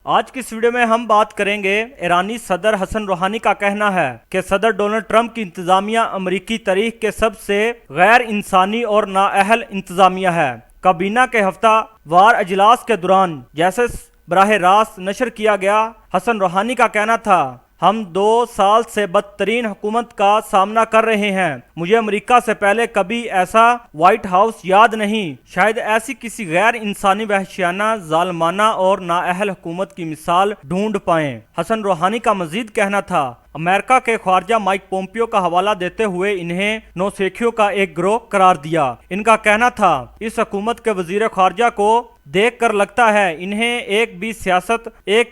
آج کی اس ویڈیو میں ہم بات کریں گے ایرانی صدر حسن روحانی کا کہنا ہے کہ صدر ڈونلڈ ٹرمپ کی انتظامیہ امریکی تاریخ کے سب سے غیر انسانی اور نااہل انتظامیہ ہے۔ کابینہ کے ہفتہ وار اجلاس کے دوران جیسے براہ راست نشر کیا گیا، حسن روحانی کا کہنا تھا، ہم 2 سال سے بدترین حکومت کا سامنا کر رہے ہیں۔ مجھے امریکہ سے پہلے کبھی ایسا وائٹ ہاؤس یاد نہیں، شاید ایسی کسی غیر انسانی، وحشیانہ، ظالمانہ اور نااہل حکومت کی مثال ڈھونڈ پائیں۔ حسن روحانی کا مزید کہنا تھا، امریکہ کے خارجہ مائک پومپیو کا حوالہ دیتے ہوئے انہیں نوسکھیوں کا ایک گروہ قرار دیا۔ ان کا کہنا تھا، اس حکومت کے وزیر خارجہ کو دیکھ کر لگتا ہے انہیں ایک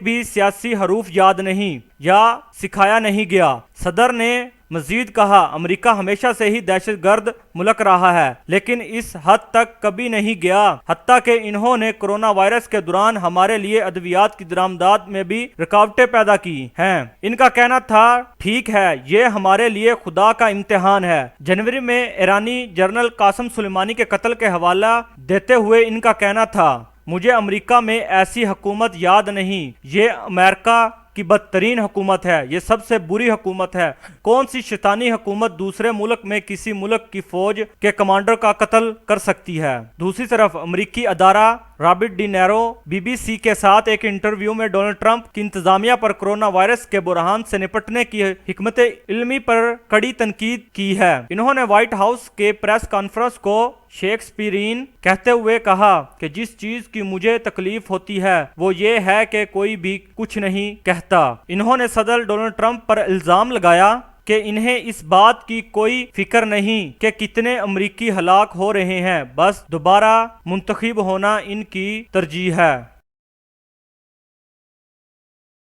بھی سیاسی حروف یاد نہیں یا سکھایا نہیں گیا۔ صدر نے مزید کہا، امریکہ ہمیشہ سے ہی دہشت گرد ملک رہا ہے، لیکن اس حد تک کبھی نہیں گیا، حتیٰ کہ انہوں نے کرونا وائرس کے دوران ہمارے لیے ادویات کی درآمدات میں بھی رکاوٹیں پیدا کی ہیں۔ ان کا کہنا تھا، ٹھیک ہے، یہ ہمارے لیے خدا کا امتحان ہے۔ جنوری میں ایرانی جنرل قاسم سلیمانی کے قتل کے حوالہ دیتے ہوئے ان کا کہنا تھا، مجھے امریکہ میں ایسی حکومت یاد نہیں، یہ امریکہ کی بدترین حکومت ہے، یہ سب سے بری حکومت ہے۔ کون سی شیطانی حکومت دوسرے ملک میں کسی ملک کی فوج کے کمانڈر کا قتل کر سکتی ہے؟ دوسری طرف امریکی ادارہ رابرٹ ڈی نیرو BBC کے ساتھ ایک انٹرویو میں ڈونلڈ ٹرمپ کی انتظامیہ پر کرونا وائرس کے بحران سے نپٹنے کی حکمت علمی پر کڑی تنقید کی ہے۔ انہوں نے وائٹ ہاؤس کے پریس کانفرنس کو شیکسپیرین کہتے ہوئے کہا کہ جس چیز کی مجھے تکلیف ہوتی ہے وہ یہ ہے کہ کوئی بھی کچھ نہیں کہتا۔ انہوں نے صدر ڈونلڈ ٹرمپ پر الزام لگایا کہ انہیں اس بات کی کوئی فکر نہیں کہ کتنے امریکی ہلاک ہو رہے ہیں، بس دوبارہ منتخب ہونا ان کی ترجیح ہے۔